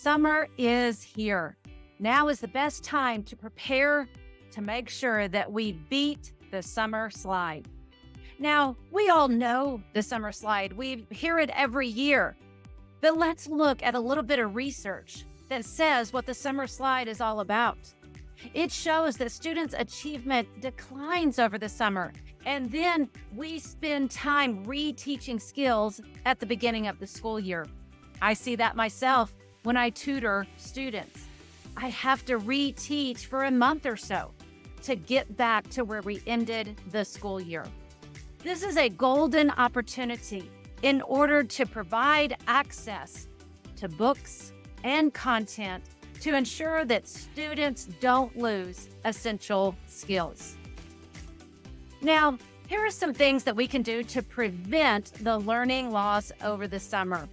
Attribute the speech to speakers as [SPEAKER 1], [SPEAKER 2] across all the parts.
[SPEAKER 1] Summer is here. Now is the best time to prepare to make sure that we beat the summer slide. Now, we all know the summer slide. We hear it every year. But let's look at a little bit of research that says what the summer slide is all about. It shows that students' achievement declines over the summer, and then we spend time reteaching skills at the beginning of the school year. I see that myself when I tutor students. I have to reteach for a month or so to get back to where we ended the school year. This is a golden opportunity in order to provide access to books and content to ensure that students don't lose essential skills. Now, here are some things that we can do to prevent the learning loss over the summer.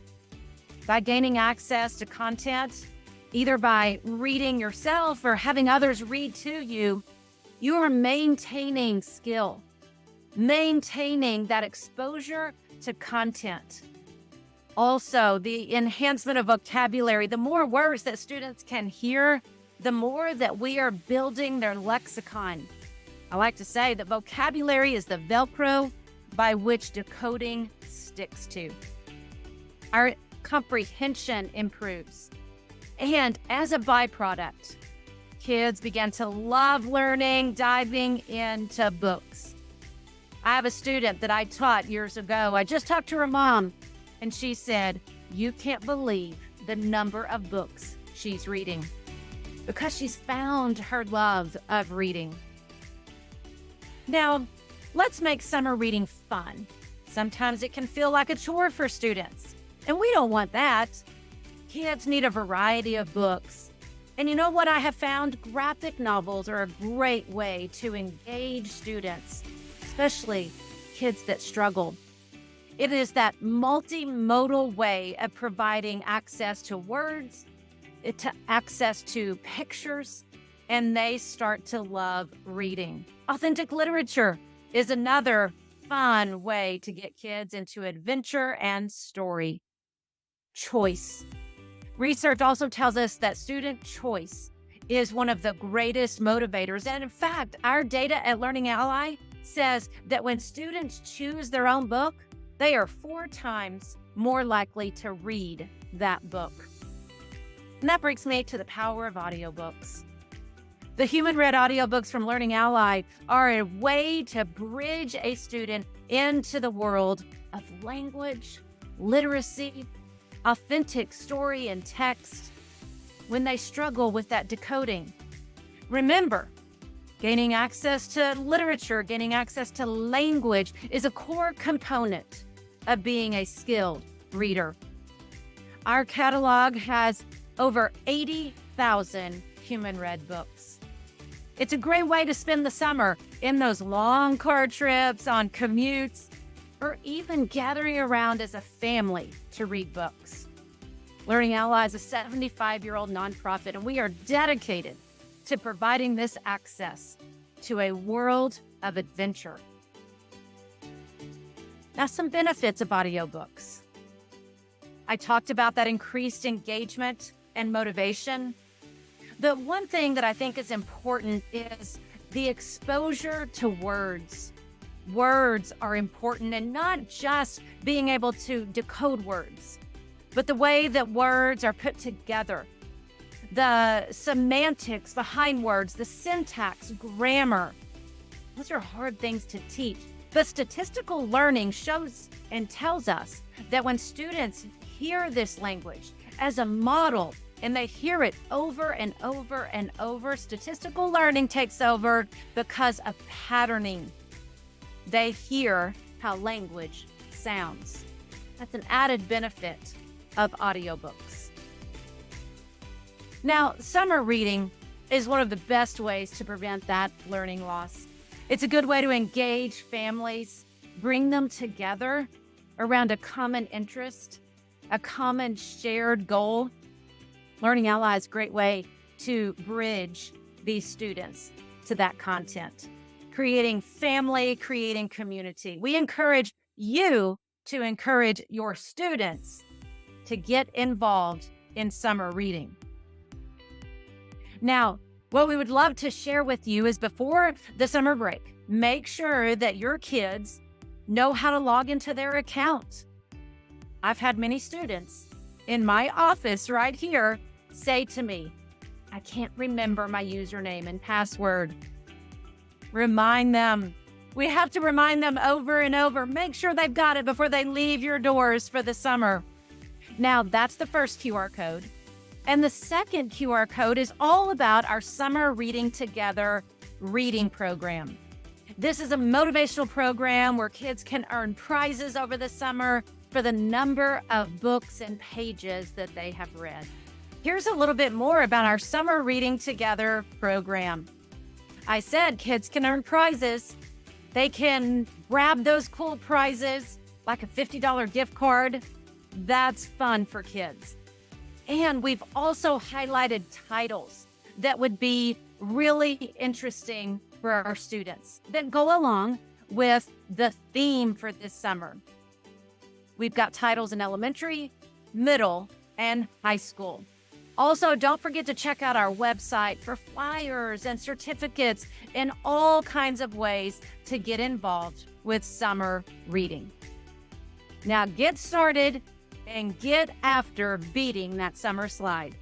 [SPEAKER 1] By gaining access to content, either by reading yourself or having others read to you, you are maintaining skill, maintaining that exposure to content. Also, the enhancement of vocabulary. The more words that students can hear, the more that we are building their lexicon. I like to say that vocabulary is the Velcro by which decoding sticks to. Our comprehension improves. And as a byproduct, kids begin to love learning, diving into books. I have a student that I taught years ago. I just talked to her mom, and she said, "You can't believe the number of books she's reading," because she's found her love of reading. Now, let's make summer reading fun. Sometimes it can feel like a chore for students, and we don't want that. Kids need a variety of books. And you know what I have found? Graphic novels are a great way to engage students, especially kids that struggle. It is that multimodal way of providing access to words, access to pictures, and they start to love reading. Authentic literature is another fun way to get kids into adventure and story. Choice. Research also tells us that student choice is one of the greatest motivators. And in fact, our data at Learning Ally says that when students choose their own book, they are 4 times more likely to read that book. And that brings me to the power of audiobooks. The human-read audiobooks from Learning Ally are a way to bridge a student into the world of language, literacy, authentic story and text when they struggle with that decoding. Remember, gaining access to literature, gaining access to language is a core component of being a skilled reader. Our catalog has over 80,000 human-read books. It's a great way to spend the summer in those long car trips, on commutes, or even gathering around as a family to read books. Learning Ally is a 75-year-old nonprofit, and we are dedicated to providing this access to a world of adventure. Now, some benefits of audiobooks. I talked about that increased engagement and motivation. The one thing that I think is important is the exposure to words. Words are important, and not just being able to decode words, but the way that words are put together, the semantics behind words, the syntax, grammar. Those are hard things to teach. But statistical learning shows and tells us that when students hear this language as a model and they hear it over and over and over, statistical learning takes over because of patterning. They hear how language sounds. That's an added benefit of audiobooks. Now, summer reading is one of the best ways to prevent that learning loss. It's a good way to engage families, bring them together around a common interest, a common shared goal. Learning Ally is a great way to bridge these students to that content, creating family, creating community. We encourage you to encourage your students to get involved in summer reading. Now, what we would love to share with you is before the summer break, make sure that your kids know how to log into their accounts. I've had many students in my office right here say to me, I can't remember my username and password. Remind them. We have to remind them over and over. Make sure they've got it before they leave your doors for the summer. Now, that's the first QR code. And the second QR code is all about our Summer Reading Together reading program. This is a motivational program where kids can earn prizes over the summer for the number of books and pages that they have read. Here's a little bit more about our Summer Reading Together program. I said kids can earn prizes. They can grab those cool prizes, like a $50 gift card. That's fun for kids. And we've also highlighted titles that would be really interesting for our students that go along with the theme for this summer. We've got titles in elementary, middle, and high school. Also, don't forget to check out our website for flyers and certificates and all kinds of ways to get involved with summer reading. Now get started and get after beating that summer slide.